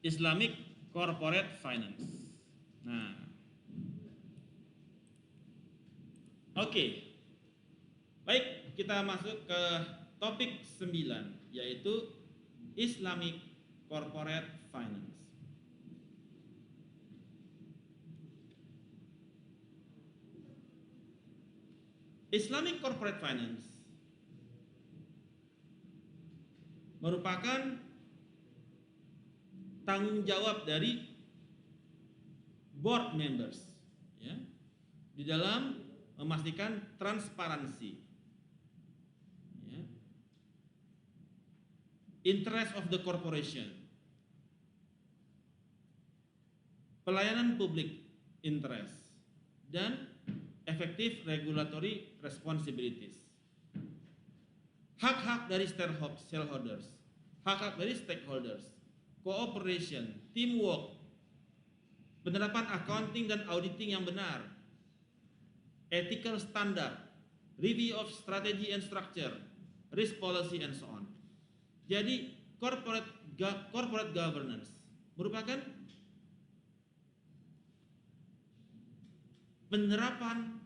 Islamic Corporate Finance. Nah, oke. Baik, kita masuk ke topik 9, yaitu Islamic Corporate Finance. Islamic Corporate Finance merupakan tanggung jawab dari board members, ya, di dalam memastikan transparansi, ya, interest of the corporation, pelayanan publik interest, dan effective regulatory responsibilities. Hak-hak dari shareholders, hak-hak dari stakeholders, cooperation, teamwork, penerapan accounting dan auditing yang benar, ethical standard, review of strategy and structure, risk policy and so on. Jadi corporate governance merupakan penerapan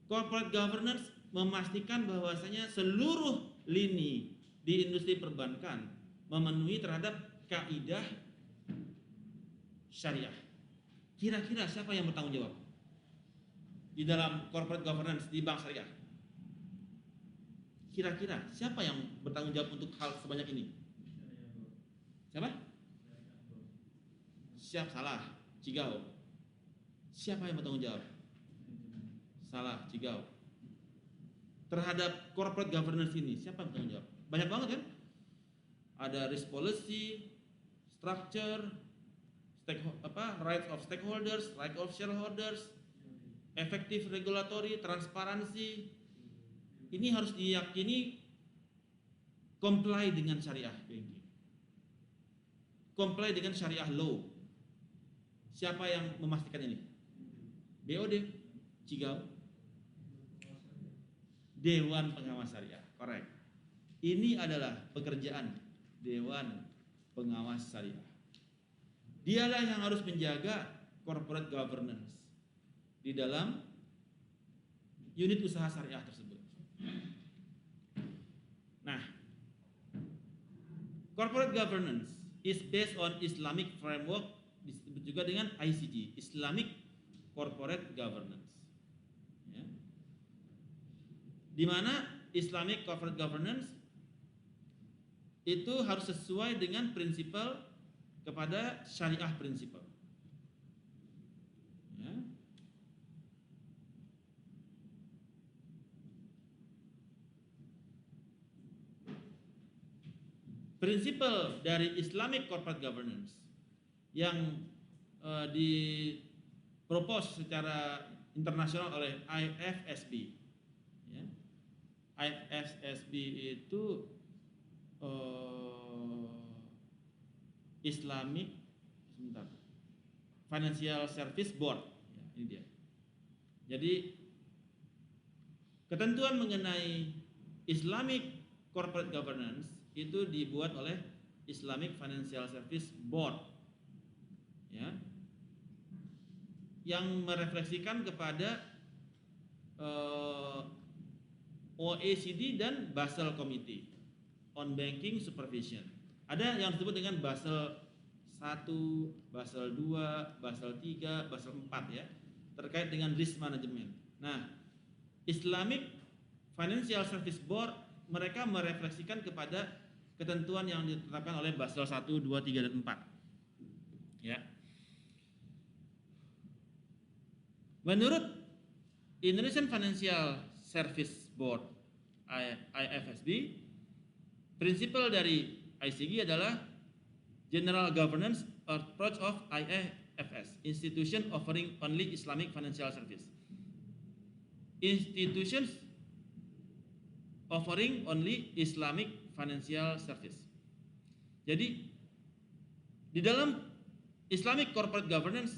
corporate governance memastikan bahwasanya seluruh lini di industri perbankan memenuhi terhadap kaidah syariah. Kira-kira siapa yang bertanggung jawab di dalam corporate governance di bank syariah? Kira-kira siapa yang bertanggung jawab untuk hal sebanyak ini? Siapa? Salah, Cigau. Siapa yang bertanggung jawab? Salah, Cigau. Terhadap corporate governance ini, siapa yang bertanggung jawab? Banyak banget kan? Ada risk policy, structure, rights of stakeholders, right of shareholders, effective regulatory, transparansi. Ini harus diyakini comply dengan syariah banking, comply dengan syariah law. Siapa yang memastikan ini? BOD, Cigau, Dewan Pengawas Syariah, correct. Ini adalah pekerjaan Dewan Pengawas Syariah. Dialah yang harus menjaga corporate governance di dalam unit usaha syariah tersebut. Nah, corporate governance is based on Islamic framework, disebut juga dengan ICG, Islamic Corporate Governance. Ya. Di mana Islamic Corporate Governance itu harus sesuai dengan prinsipal kepada syariah prinsipal. Ya. Prinsipal dari Islamic Corporate Governance yang dipropos secara internasional oleh IFSB. Ya. IFSB itu Islamic Financial Service Board. Ya, ini dia. Jadi ketentuan mengenai Islamic Corporate Governance itu dibuat oleh Islamic Financial Service Board, ya, yang merefleksikan kepada OECD dan Basel Committee on Banking Supervision. Ada yang disebut dengan Basel 1, Basel 2, Basel 3, Basel 4, ya, terkait dengan risk management. Nah, Islamic Financial Service Board mereka merefleksikan kepada ketentuan yang ditetapkan oleh Basel 1, 2, 3, dan 4. Ya. Menurut Indonesian Financial Service Board IFSB, prinsipal dari ICG adalah General Governance Approach of IFS, Institution Offering Only Islamic Financial Service. Institutions offering only Islamic Financial Service. Jadi di dalam Islamic Corporate Governance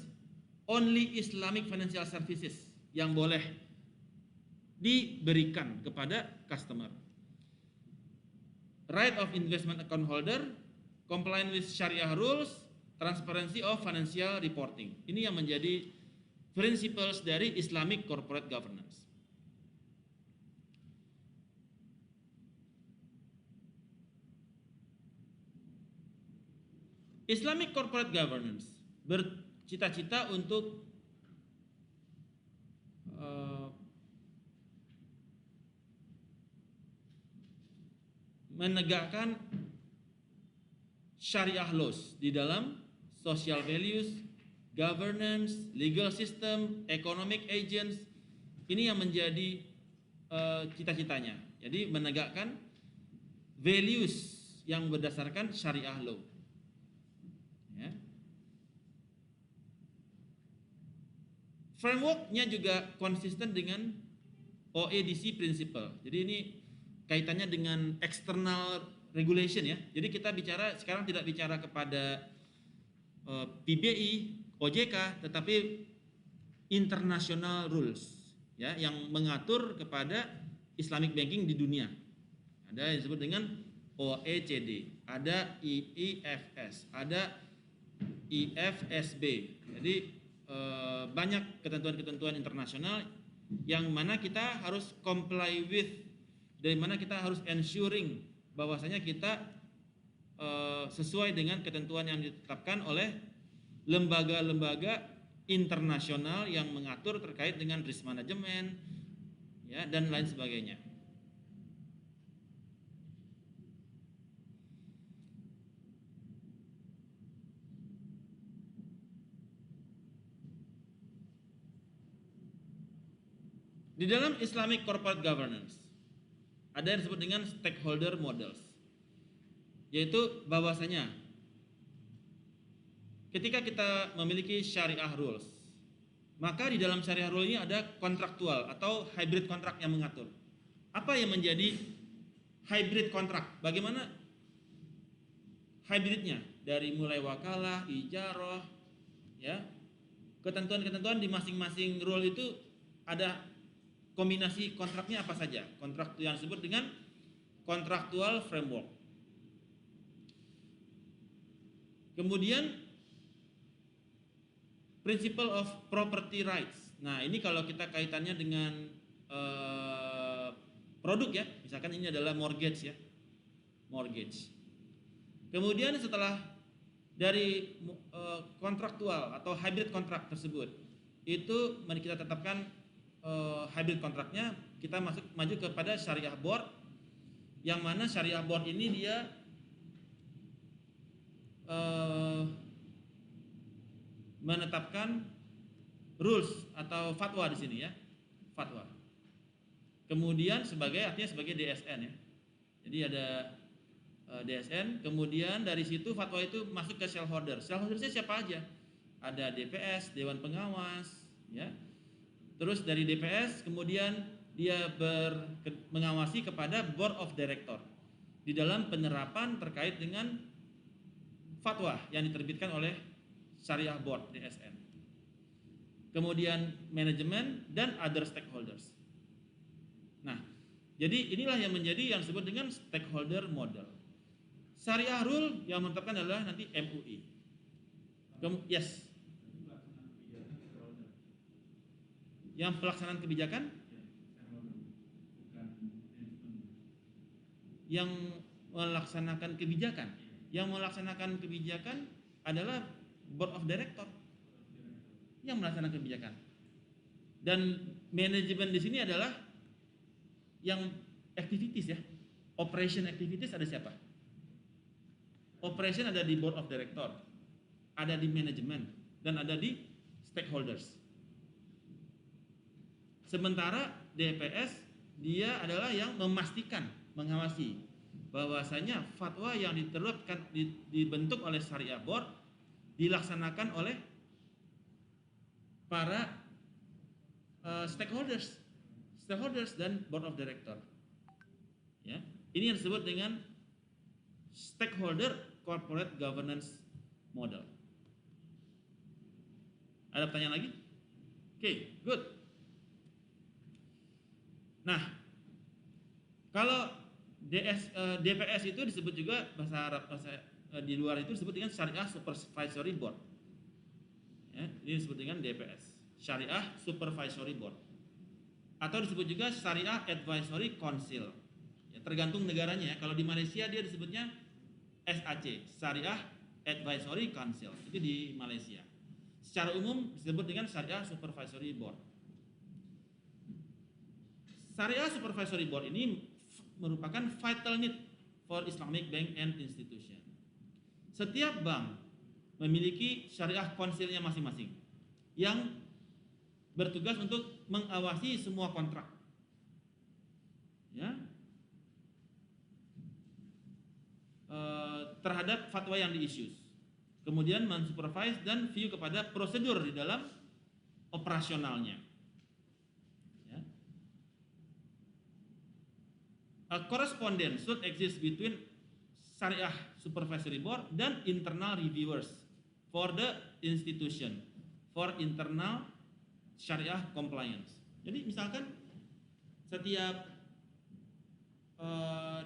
only Islamic Financial Services yang boleh diberikan kepada customer. Right of investment account holder, compliant with Syariah rules, transparency of financial reporting. Ini yang menjadi principles dari Islamic corporate governance. Islamic corporate governance bercita-cita untuk menegakkan syariah laws di dalam social values, governance, legal system, economic agents. Ini yang menjadi cita-citanya. Jadi menegakkan values yang berdasarkan syariah law. Ya. Frameworknya juga konsisten dengan OEDC principle. Jadi ini kaitannya dengan external regulation ya. Jadi kita bicara sekarang tidak bicara kepada PBI, OJK, tetapi international rules ya yang mengatur kepada Islamic banking di dunia. Ada yang disebut dengan OECD, ada IIFS, ada IFSB. Jadi banyak ketentuan-ketentuan internasional yang mana kita harus comply with, dari mana kita harus ensuring bahwasanya kita sesuai dengan ketentuan yang ditetapkan oleh lembaga-lembaga internasional yang mengatur terkait dengan risk management ya dan lain sebagainya. Di dalam Islamic corporate governance ada yang disebut dengan stakeholder models, yaitu bahwasanya ketika kita memiliki syariah rules, maka di dalam syariah rule ini ada kontraktual atau hybrid kontrak yang mengatur. Apa yang menjadi hybrid kontrak? Bagaimana hybridnya? Dari mulai wakalah, ijarah, ya, ketentuan-ketentuan di masing-masing rule itu ada kombinasi kontraknya apa saja? Kontrak yang disebut dengan contractual framework. Kemudian principle of property rights. Nah, ini kalau kita kaitannya dengan produk ya, misalkan ini adalah mortgage ya, mortgage. Kemudian setelah dari kontraktual atau hybrid kontrak tersebut, itu mari kita tetapkan hybrid kontraknya, kita maju kepada syariah board, yang mana syariah board ini dia menetapkan rules atau fatwa di sini ya, fatwa. Kemudian artinya sebagai DSN ya. Jadi ada DSN, kemudian dari situ fatwa itu masuk ke shareholder. Shareholdersnya siapa aja? Ada DPS, Dewan Pengawas, ya. Terus dari DPS kemudian dia mengawasi kepada Board of Director di dalam penerapan terkait dengan fatwa yang diterbitkan oleh Syariah Board DSN. Kemudian manajemen dan other stakeholders. Nah, jadi inilah yang menjadi yang disebut dengan stakeholder model. Syariah rule yang menetapkan adalah nanti MUI. Yes. Yang pelaksanaan kebijakan, yang melaksanakan kebijakan adalah Board of Director yang melaksanakan kebijakan. Dan manajemen di sini adalah yang activities ya, operation activities ada siapa? Operation ada di Board of Director, ada di manajemen, dan ada di stakeholders. Sementara DPS dia adalah yang memastikan, mengawasi bahwasanya fatwa yang diterapkan dibentuk oleh Syariah Board dilaksanakan oleh para stakeholders dan Board of Director. Ya, ini yang disebut dengan stakeholder corporate governance model. Ada pertanyaan lagi? Oke, good. Nah, kalau DPS itu disebut juga bahasa Arab, di luar itu disebut dengan Syariah Supervisory Board. Ya, ini disebut dengan DPS, Syariah Supervisory Board, atau disebut juga Syariah Advisory Council. Ya, tergantung negaranya ya. Kalau di Malaysia dia disebutnya SAC, Syariah Advisory Council. Itu di Malaysia. Secara umum disebut dengan Syariah Supervisory Board. Syariah Supervisory Board ini merupakan vital need for Islamic bank and institution. Setiap bank memiliki syariah konsilnya masing-masing yang bertugas untuk mengawasi semua kontrak. Ya. Terhadap fatwa yang di-issues. Kemudian mensupervise dan view kepada prosedur di dalam operasionalnya. Ya. A correspondence should exist between Syariah Supervisory Board dan internal reviewers for the institution for internal Syariah compliance. Jadi misalkan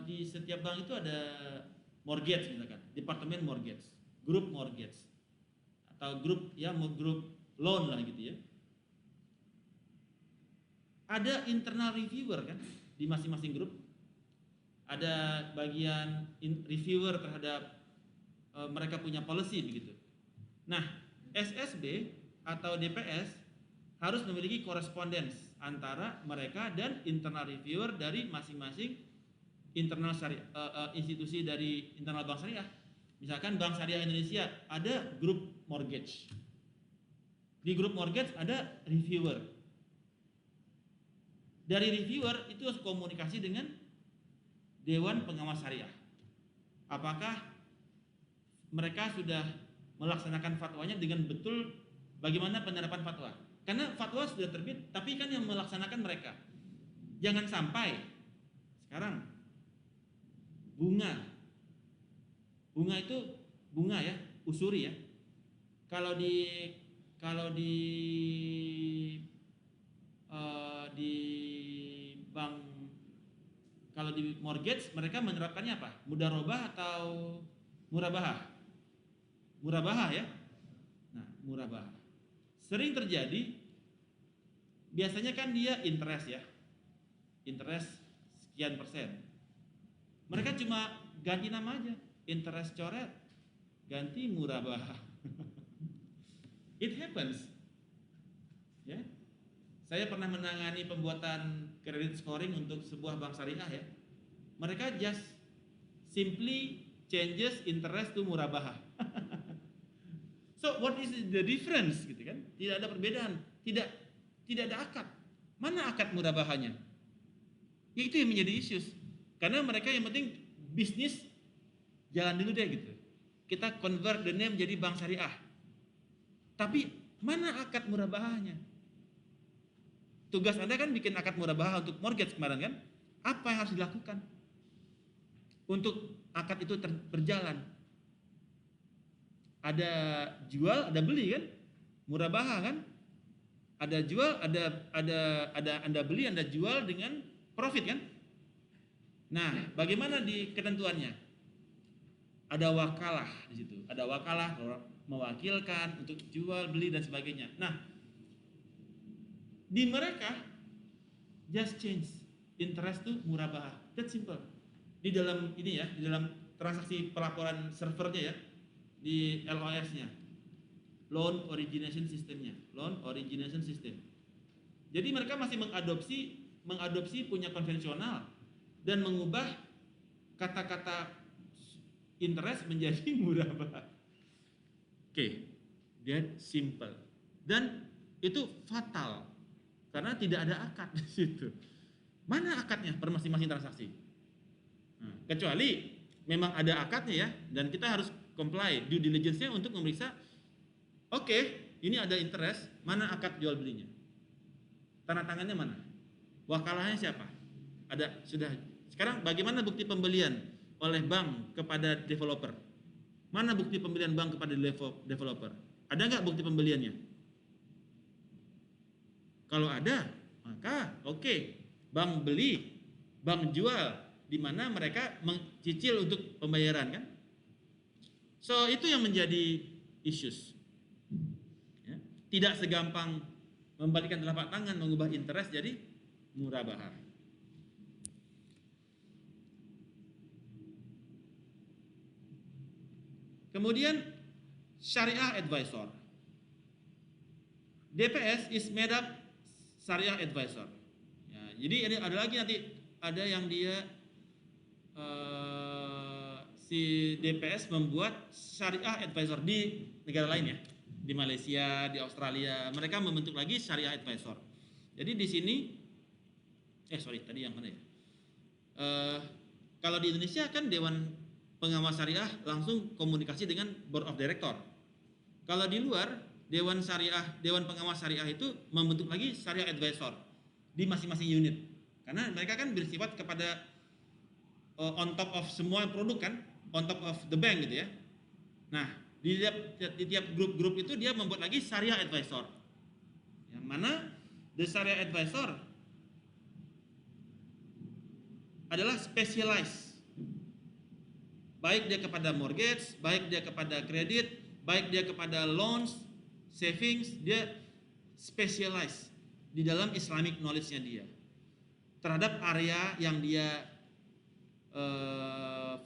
di setiap bank itu ada mortgage misalkan, departemen mortgage, grup mortgage, atau grup loan lah gitu ya. Ada internal reviewer kan di masing-masing grup. Ada bagian reviewer terhadap mereka punya policy begitu. Nah, SSB atau DPS harus memiliki correspondence antara mereka dan internal reviewer dari masing-masing internal syariah, institusi dari internal bank syariah. Misalkan Bank Syariah Indonesia ada grup mortgage. Di grup mortgage ada reviewer. Dari reviewer itu harus komunikasi dengan Dewan Pengawas Syariah. Apakah mereka sudah melaksanakan fatwanya dengan betul, bagaimana penerapan fatwa? Karena fatwa sudah terbit, tapi kan yang melaksanakan mereka. Jangan sampai sekarang bunga itu bunga ya, usuri ya. Kalau di bank, kalau di mortgage mereka menerapkannya apa? Mudharabah atau murabahah? Murabahah ya. Nah, murabahah. Sering terjadi, biasanya kan dia interest ya. Interest sekian persen. Mereka cuma ganti nama aja. Interest coret, ganti murabahah. It happens. Ya. Saya pernah menangani pembuatan credit scoring untuk sebuah bank syariah ya. Mereka just simply changes interest to murabahah. So what is the difference gitu kan? Tidak ada perbedaan, tidak ada akad. Mana akad murabahanya? Ya itu yang menjadi issues. Karena mereka yang penting bisnis jalan dulu deh gitu. Kita convert the name jadi bank syariah. Tapi mana akad murabahanya? Tugas Anda kan bikin akad murabahah untuk mortgage kemarin kan? Apa yang harus dilakukan untuk akad itu berjalan? Ada jual, ada beli kan? Murabahah kan? Ada jual, ada Anda beli, Anda jual dengan profit kan? Nah, bagaimana di ketentuannya? Ada wakalah di situ. Ada wakalah mewakilkan untuk jual, beli dan sebagainya. Nah, di mereka just change interest to murabahah. That's simple. Di dalam ini ya, di dalam transaksi pelaporan servernya ya, di LOS-nya, loan origination systemnya, loan origination system. Jadi mereka masih mengadopsi punya konvensional dan mengubah kata-kata interest menjadi murabahah. Oke, that simple. Dan itu fatal karena tidak ada akad di situ. Mana akadnya per masing-masing transaksi? Nah, kecuali memang ada akadnya ya, dan kita harus comply due diligence-nya untuk memeriksa. Oke, ini ada interest, mana akad jual belinya? Tanda tangannya mana? Wakalahnya siapa? Ada sudah. Sekarang bagaimana bukti pembelian oleh bank kepada developer? Mana bukti pembelian bank kepada developer? Ada nggak bukti pembeliannya? Kalau ada, maka oke. bank beli, bank jual, di mana mereka mencicil untuk pembayaran kan. So itu yang menjadi issues. Ya. Tidak segampang membalikkan telapak tangan mengubah interest jadi murabahah. Kemudian Syariah Advisor. DPS is made up Syariah Advisor. Ya, jadi ada lagi nanti ada yang dia si DPS membuat Syariah Advisor di negara lain ya, di Malaysia, di Australia, mereka membentuk lagi Syariah Advisor. Jadi di sini, tadi yang mana ya? Kalau di Indonesia kan Dewan Pengawas Syariah langsung komunikasi dengan Board of Director. Kalau di luar Dewan Pengawas Syariah itu membentuk lagi Syariah Advisor di masing-masing unit. Karena mereka kan bersifat kepada on top of semua produk kan, on top of the bank gitu ya. Nah, di tiap grup-grup itu dia membuat lagi Syariah Advisor. Yang mana the Syariah Advisor adalah specialized. Baik dia kepada mortgage, baik dia kepada kredit, baik dia kepada loans, savings, dia specialized di dalam Islamic knowledge-nya dia terhadap area yang dia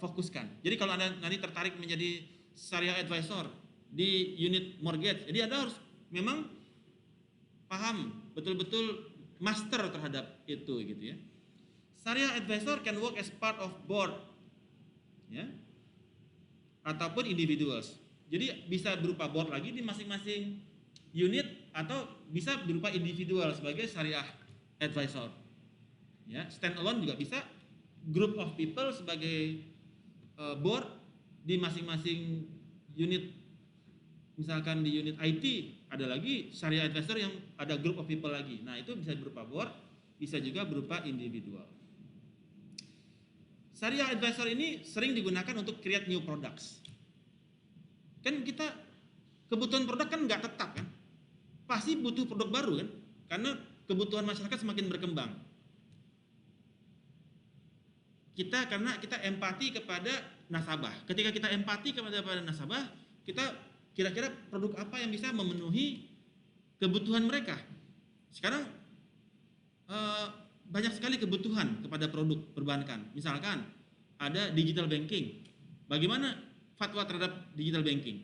fokuskan. Jadi kalau Anda nanti tertarik menjadi Syariah Advisor di unit mortgage, jadi Anda harus memang paham betul-betul master terhadap itu gitu ya. Syariah Advisor can work as part of board ya, ataupun individuals. Jadi bisa berupa board lagi di masing-masing unit atau bisa berupa individual sebagai Syariah Advisor. Ya, stand alone juga bisa, group of people sebagai board di masing-masing unit. Misalkan di unit IT ada lagi Syariah Advisor yang ada group of people lagi. Nah, itu bisa berupa board, bisa juga berupa individual. Syariah Advisor ini sering digunakan untuk create new products. Kan kita kebutuhan produk kan nggak tetap kan, pasti butuh produk baru kan, karena kebutuhan masyarakat semakin berkembang. Karena kita empati kepada nasabah. Ketika kita empati kepada nasabah, kita kira-kira produk apa yang bisa memenuhi kebutuhan mereka. Sekarang banyak sekali kebutuhan kepada produk perbankan. Misalkan ada digital banking. Bagaimana fatwa terhadap digital banking?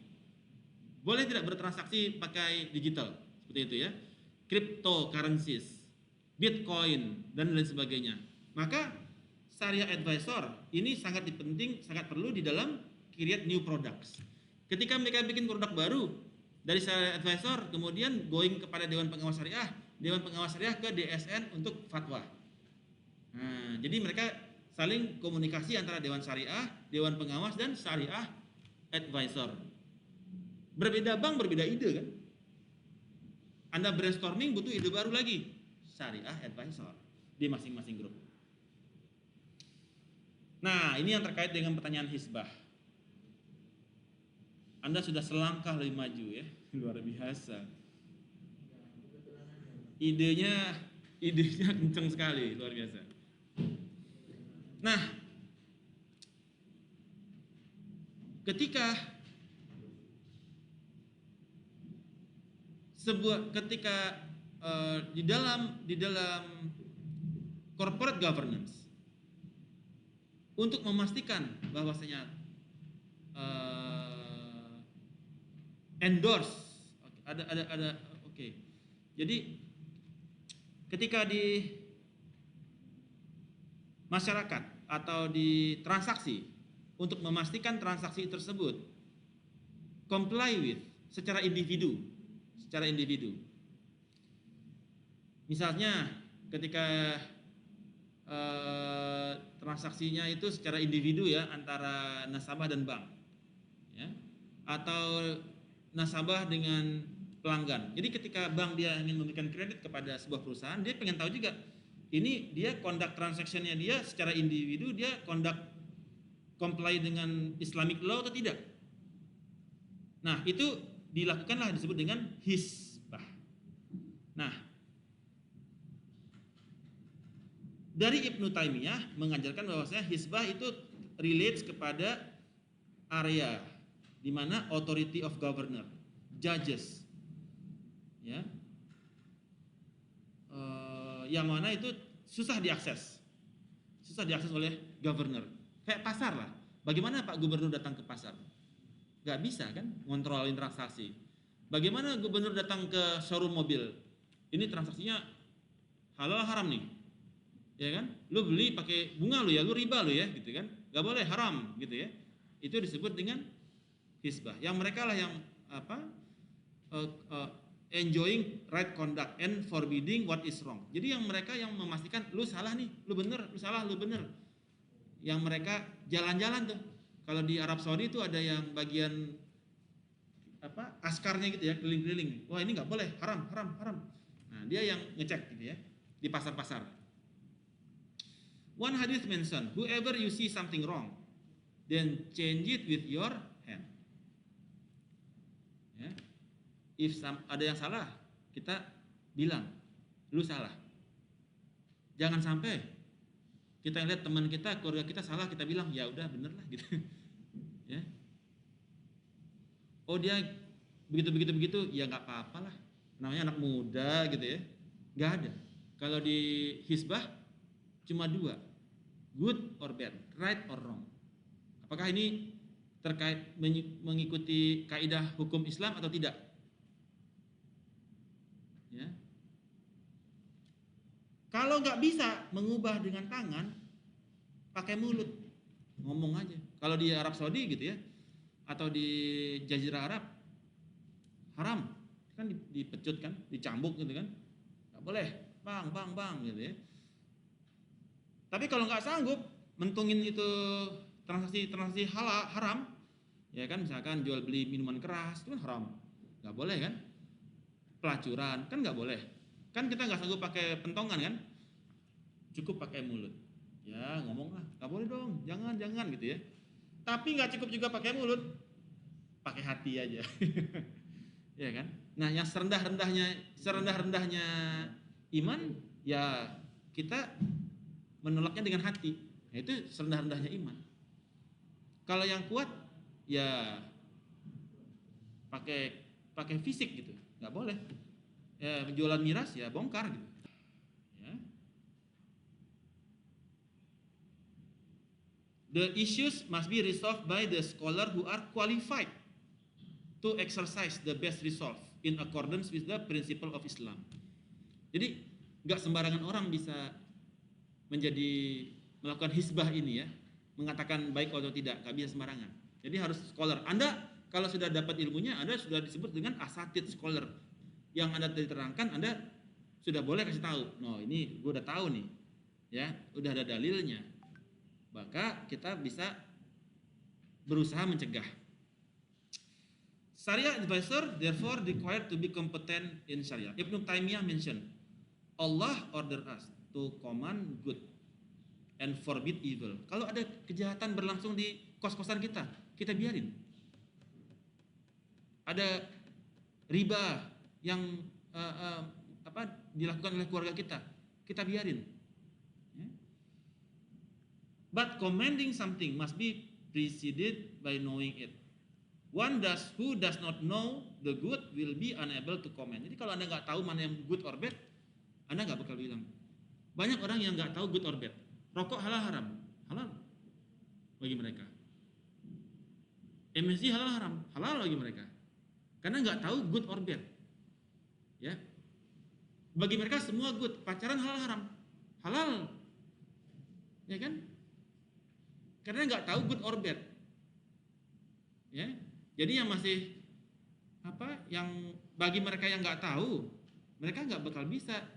Boleh tidak bertransaksi pakai digital? Seperti itu ya. Cryptocurrencies, Bitcoin, dan lain sebagainya. Maka Syariah Advisor ini sangat penting, sangat perlu di dalam create new products. Ketika mereka bikin produk baru dari Syariah Advisor, kemudian going kepada Dewan Pengawas Syariah, Dewan Pengawas Syariah ke DSN untuk fatwa. Nah, jadi mereka saling komunikasi antara Dewan Syariah, Dewan Pengawas, dan Syariah Advisor. Berbeda bank, berbeda ide kan? Anda brainstorming butuh ide baru lagi, Syariah Advisor di masing-masing grup. Nah, ini yang terkait dengan pertanyaan hisbah. Anda sudah selangkah lebih maju ya, luar biasa. Idenya kenceng sekali, luar biasa. Nah, ketika di dalam corporate governance, untuk memastikan bahwasanya endorse ada oke. Jadi ketika di masyarakat atau di transaksi, untuk memastikan transaksi tersebut comply with secara individu. Misalnya ketika transaksinya itu secara individu ya, antara nasabah dan bank ya, atau nasabah dengan pelanggan. Jadi ketika bank dia ingin memberikan kredit kepada sebuah perusahaan, dia pengen tahu juga ini dia conduct transaction-nya dia secara individu, dia conduct comply dengan Islamic law atau tidak. Nah, itu dilakukanlah disebut dengan hisbah. Nah, Dari Ibnu Taimiyah mengajarkan bahwasanya hisbah itu relates kepada area di mana authority of governor, judges, ya, yang mana itu susah diakses oleh governor. Kayak pasar lah. Bagaimana Pak Gubernur datang ke pasar? Gak bisa kan ngontrolin transaksi. Bagaimana gubernur datang ke showroom mobil? Ini transaksinya halal haram nih, ya kan? Lu beli pakai bunga lu ya, lu riba lu ya, gitu kan? Gak boleh, haram, gitu ya. Itu disebut dengan hisbah. Yang mereka lah yang enjoying right conduct and forbidding what is wrong. Jadi yang mereka yang memastikan lu salah nih, lu bener, lu salah, lu bener. Yang mereka jalan-jalan tuh. Kalau di Arab Saudi itu ada yang bagian askarnya gitu ya, keliling-keliling. Wah, ini nggak boleh, haram. Nah, dia yang ngecek gitu ya di pasar-pasar. One hadith mention, whoever you see something wrong, then change it with your hand. Ya. If ada yang salah, kita bilang, lu salah. Jangan sampai kita lihat teman kita, keluarga kita salah, kita bilang, ya udah bener lah gitu. Ya. Oh dia begitu, ya nggak apa-apa lah. Namanya anak muda gitu ya. Nggak ada. Kalau di hisbah cuma dua, good or bad, right or wrong. Apakah ini terkait mengikuti kaidah hukum Islam atau tidak? Ya. Kalau nggak bisa mengubah dengan tangan, pakai mulut, ngomong aja. Kalau di Arab Saudi gitu ya, atau di Jazirah Arab, haram, kan dipecut kan, dicambuk gitu kan, nggak boleh, bang gitu ya. Tapi kalau nggak sanggup mentungin itu transaksi haram, ya kan, misalkan jual beli minuman keras itu kan haram, nggak boleh kan. Pelacuran kan nggak boleh, kan kita nggak sanggup pakai pentongan kan, cukup pakai mulut. Ya ngomong lah, nggak boleh dong, jangan gitu ya. Tapi nggak cukup juga pakai mulut, pakai hati aja. Ya kan. Nah yang serendah-rendahnya iman, ya kita menolaknya dengan hati. Nah, itu serendah-rendahnya iman. Kalau yang kuat, ya pakai fisik gitu, nggak boleh. Ya, jualan miras ya bongkar gitu. Ya. The issues must be resolved by the scholar who are qualified to exercise the best resolve in accordance with the principle of Islam. Jadi nggak sembarangan orang bisa melakukan hisbah ini ya, mengatakan baik atau tidak, nggak bisa sembarangan. Jadi harus scholar. Anda kalau sudah dapat ilmunya, Anda sudah disebut dengan asatid scholar. Yang Anda diterangkan, Anda sudah boleh kasih tahu. No, ini gue udah tahu nih, ya, udah ada dalilnya. Maka kita bisa berusaha mencegah. Sharia advisor therefore required to be competent in Sharia. Ibnu Taimiyah mention, Allah order us to command good and forbid evil. Kalau ada kejahatan berlangsung di kos-kosan kita biarin. Ada riba yang dilakukan oleh keluarga kita biarin. But commanding something must be preceded by knowing it. One who does not know the good will be unable to comment. Jadi kalau Anda nggak tahu mana yang good or bad, Anda nggak bakal bilang. Banyak orang yang nggak tahu good or bad. Rokok halal haram, halal bagi mereka. MSG halal haram, halal bagi mereka. Karena nggak tahu good or bad. Ya, bagi mereka semua good. Pacaran halal haram, halal, ya kan? Karena nggak tahu good or bad. Ya, jadi yang masih yang bagi mereka yang nggak tahu, mereka nggak bakal bisa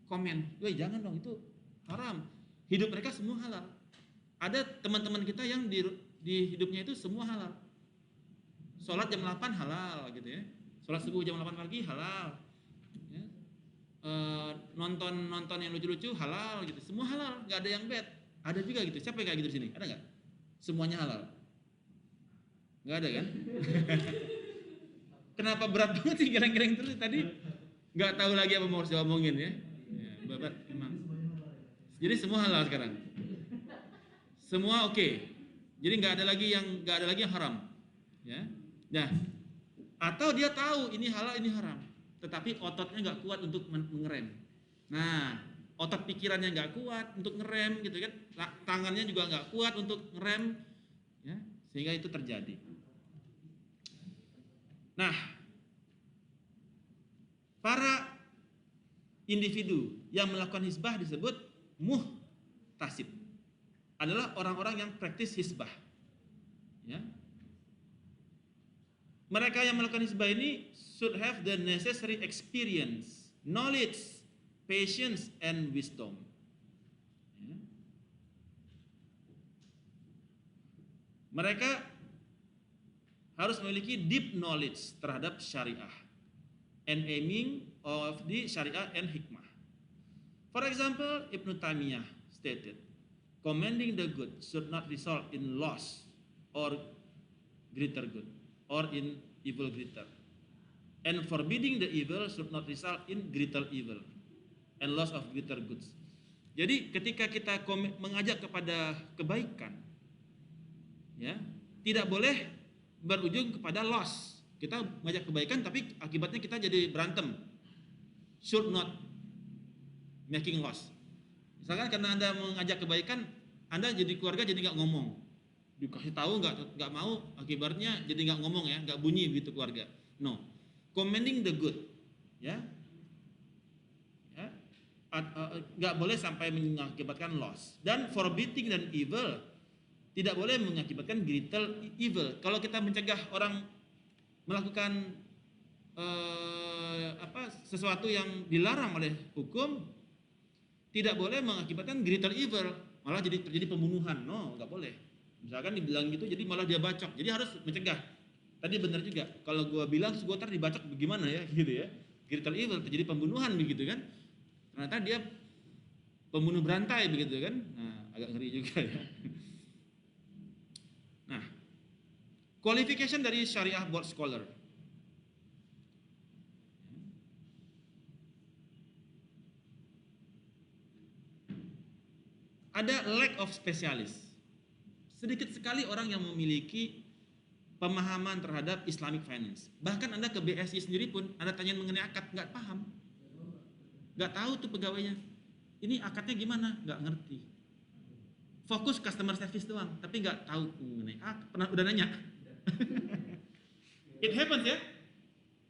komen. Woi jangan dong, itu haram. Hidup mereka semua halal. Ada teman-teman kita yang di hidupnya itu semua halal. Sholat jam 8 halal gitu ya. Sholat subuh jam 8 pagi halal. Ya. Nonton yang lucu-lucu halal gitu. Semua halal, nggak ada yang bad. Ada juga gitu. Siapa yang kayak gitu di sini? Ada nggak? Semuanya halal. Nggak ada kan? Kenapa berat banget sih gereng-gereng terus tadi? Nggak tahu lagi apa mau saya omongin ya. Ya, babat emang. Jadi semua halal sekarang. Semua oke. Jadi nggak ada lagi yang haram. Ya. Nah, atau dia tahu ini halal ini haram, tetapi ototnya nggak kuat untuk mengerem. Nah, otot pikirannya nggak kuat untuk ngerem gitu kan, tangannya juga nggak kuat untuk ngerem, ya, sehingga itu terjadi. Nah, para individu yang melakukan hisbah disebut muhtasib, adalah orang-orang yang praktis hisbah. Ya. Mereka yang melakukan hisbah ini should have the necessary experience, knowledge, patience, and wisdom. Ya. Mereka harus memiliki deep knowledge terhadap syariah and aiming of the syariah and hikmah. For example, Ibn Taymiyah stated, commanding the good should not result in loss or greater good, or in evil greater. And forbidding the evil should not result in greater evil and loss of greater goods. Jadi ketika kita mengajak kepada kebaikan, ya, tidak boleh berujung kepada loss. Kita mengajak kebaikan tapi akibatnya kita jadi berantem. Should not making loss. Misalkan karena Anda mengajak kebaikan, Anda jadi keluarga jadi nggak ngomong. Dikasih tahu nggak mau, akibatnya jadi nggak ngomong, ya, nggak bunyi begitu keluarga. No, commending the good, ya, nggak boleh sampai mengakibatkan loss. Dan forbidding dan evil tidak boleh mengakibatkan greater evil. Kalau kita mencegah orang melakukan sesuatu yang dilarang oleh hukum, tidak boleh mengakibatkan greater evil, malah jadi terjadi pembunuhan. No, nggak boleh. Misalkan dibilang gitu, jadi malah dia bacok. Jadi harus mencegah. Tadi benar juga. Kalau gua bilang, gua ntar dibacok bagaimana ya, gitu ya. Greater evil, terjadi pembunuhan begitu kan. Ternyata dia pembunuh berantai begitu kan. Nah, agak ngeri juga ya. Nah, qualification dari Syariah Board Scholar. Ada lack of specialist. Sedikit sekali orang yang memiliki pemahaman terhadap Islamic finance. Bahkan Anda ke BSI sendiri pun, Anda tanya mengenai akad, nggak paham. Nggak tahu tuh pegawainya. Ini akadnya gimana? Nggak ngerti. Fokus customer service doang, tapi nggak tahu mengenai akad. Pernah udah nanya? It happens ya.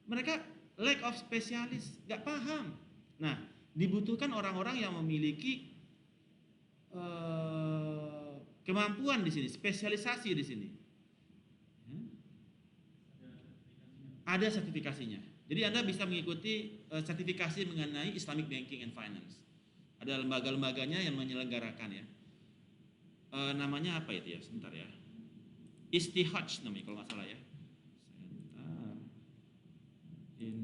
Mereka lack of specialist, nggak paham. Nah, dibutuhkan orang-orang yang memiliki kemampuan di sini, spesialisasi di sini. Ada sertifikasinya. Jadi Anda bisa mengikuti sertifikasi mengenai Islamic Banking and Finance. Ada lembaga-lembaganya yang menyelenggarakan, ya. Namanya apa itu ya? Sebentar ya. Istihaj namanya kalau nggak salah ya. Sebentar. Ini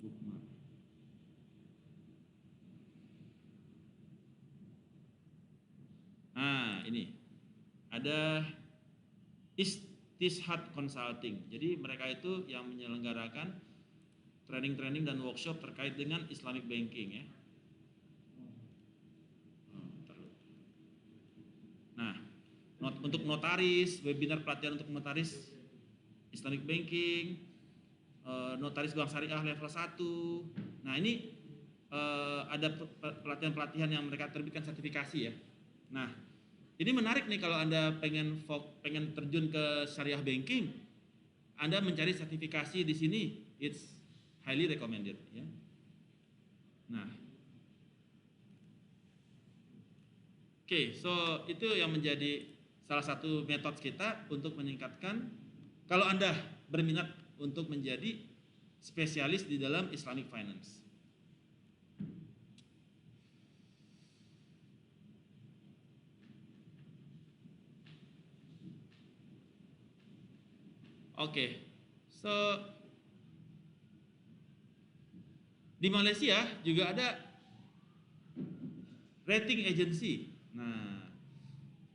bookmark. Nah, ini ada Istishad Consulting. Jadi mereka itu yang menyelenggarakan training-training dan workshop terkait dengan Islamic Banking, ya. Nah, untuk notaris, webinar pelatihan untuk notaris Islamic Banking, notaris bank syariah level 1. Nah, ini ada pelatihan-pelatihan yang mereka terbitkan sertifikasi, ya. Nah, ini menarik nih kalau Anda pengen terjun ke syariah banking, Anda mencari sertifikasi di sini, it's highly recommended, ya. Nah, oke, so itu yang menjadi salah satu metode kita untuk meningkatkan, kalau Anda berminat untuk menjadi spesialis di dalam Islamic Finance. Oke, so di Malaysia juga ada rating agency. Nah,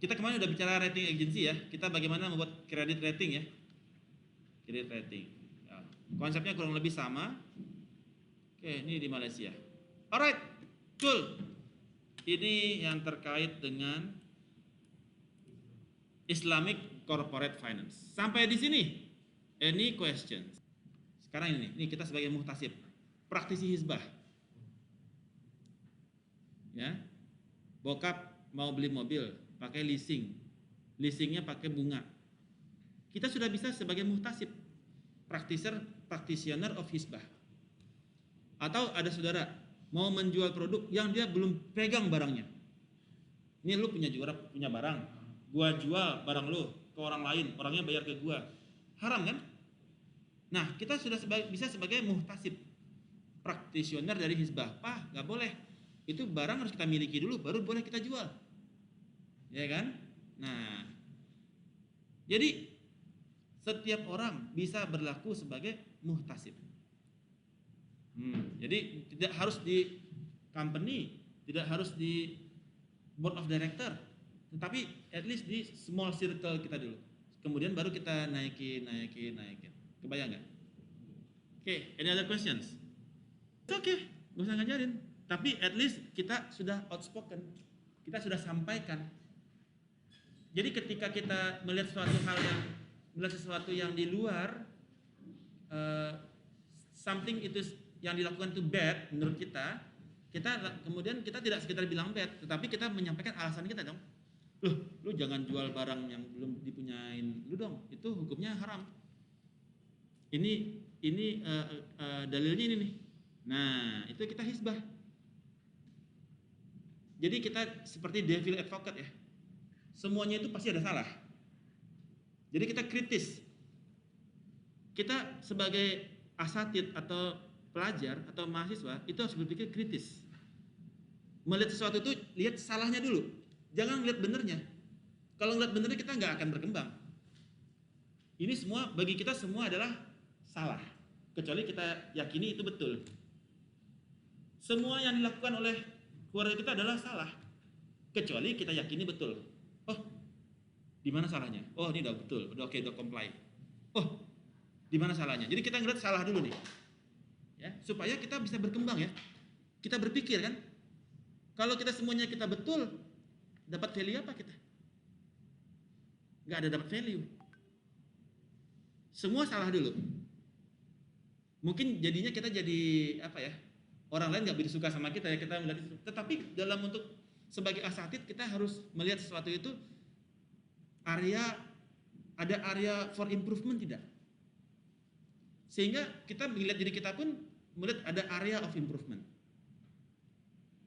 kita kemarin udah bicara rating agency, ya. Kita bagaimana membuat credit rating, ya. Credit rating. Ya, konsepnya kurang lebih sama. Oke, ini di Malaysia. Alright, Cool. Ini yang terkait dengan Islamic Corporate Finance. Sampai di sini, any questions? Sekarang ini kita sebagai muhtasib, praktisi hizbah. Ya, bokap mau beli mobil, pakai leasing, leasingnya pakai bunga. Kita sudah bisa sebagai muhtasib, practitioner of hizbah. Atau ada saudara mau menjual produk yang dia belum pegang barangnya. Ini lu punya barang, gua jual barang lu ke orang lain, orangnya bayar ke gua, haram kan? Nah, kita sudah bisa sebagai muhtasib, practitioner dari hizbah. Pak, nggak boleh, itu barang harus kita miliki dulu, baru boleh kita jual, ya kan? Nah, jadi setiap orang bisa berlaku sebagai muhtasib. Jadi tidak harus di company, tidak harus di board of director, tetapi at least di small circle kita dulu. Kemudian baru kita naikin. Kebayang nggak? Oke, any other questions? Oke, nggak usah ngajarin. Tapi at least kita sudah outspoken, kita sudah sampaikan. Jadi ketika kita melihat sesuatu yang di luar, something itu yang dilakukan itu bad menurut kita kemudian kita tidak sekedar bilang bad, tetapi kita menyampaikan alasan kita dong. Lu jangan jual barang yang belum dipunyain lu dong, itu hukumnya haram. Ini dalilnya ini nih. Nah, itu kita hizbah. Jadi kita seperti devil advocate ya. Semuanya itu pasti ada salah. Jadi kita kritis. Kita sebagai asatid atau pelajar atau mahasiswa itu harus berpikir kritis. Melihat sesuatu itu lihat salahnya dulu, jangan lihat benernya. Kalau lihat benernya kita nggak akan berkembang. Ini semua bagi kita semua adalah salah, kecuali kita yakini itu betul. Semua yang dilakukan oleh keluarga kita adalah salah, kecuali kita yakini betul. Oh, di mana salahnya? Oh, ini udah betul, udah oke, udah comply. Oh, di mana salahnya? Jadi kita ngeliat salah dulu nih. Ya, supaya kita bisa berkembang ya. Kita berpikir kan, kalau kita semuanya kita betul, dapat value apa kita? Nggak ada dapat value. Semua salah dulu. Mungkin jadinya kita jadi apa ya? Orang lain nggak begitu suka sama kita ya, kita melihat itu. Tetapi dalam untuk sebagai asatid kita harus melihat sesuatu itu ada area for improvement tidak? Sehingga kita melihat diri kita pun melihat ada area of improvement.